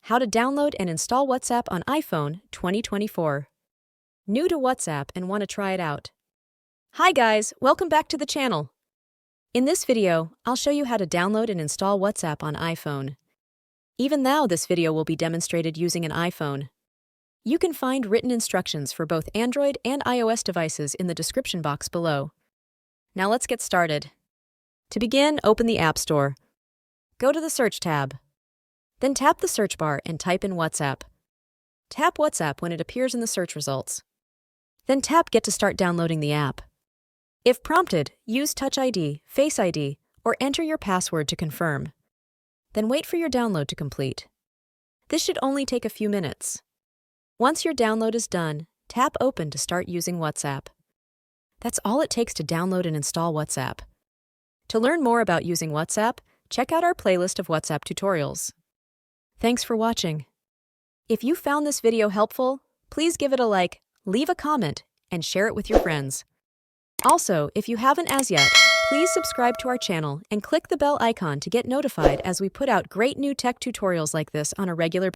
How to download and install WhatsApp on iPhone 2024. New to WhatsApp and want to try it out? Hi guys, welcome back to the channel. In this video, I'll show you how to download and install WhatsApp on iPhone. Even now, this video will be demonstrated using an iPhone. You can find written instructions for both Android and iOS devices in the description box below. Now let's get started. To begin, open the App Store. Go to the Search tab. Then tap the search bar and type in WhatsApp. Tap WhatsApp when it appears in the search results. Then tap Get to start downloading the app. If prompted, use Touch ID, Face ID, or enter your password to confirm. Then wait for your download to complete. This should only take a few minutes. Once your download is done, tap Open to start using WhatsApp. That's all it takes to download and install WhatsApp. To learn more about using WhatsApp, check out our playlist of WhatsApp tutorials. Thanks for watching. If you found this video helpful, please give it a like, leave a comment, and share it with your friends. Also, if you haven't as yet, please subscribe to our channel and click the bell icon to get notified as we put out great new tech tutorials like this on a regular basis.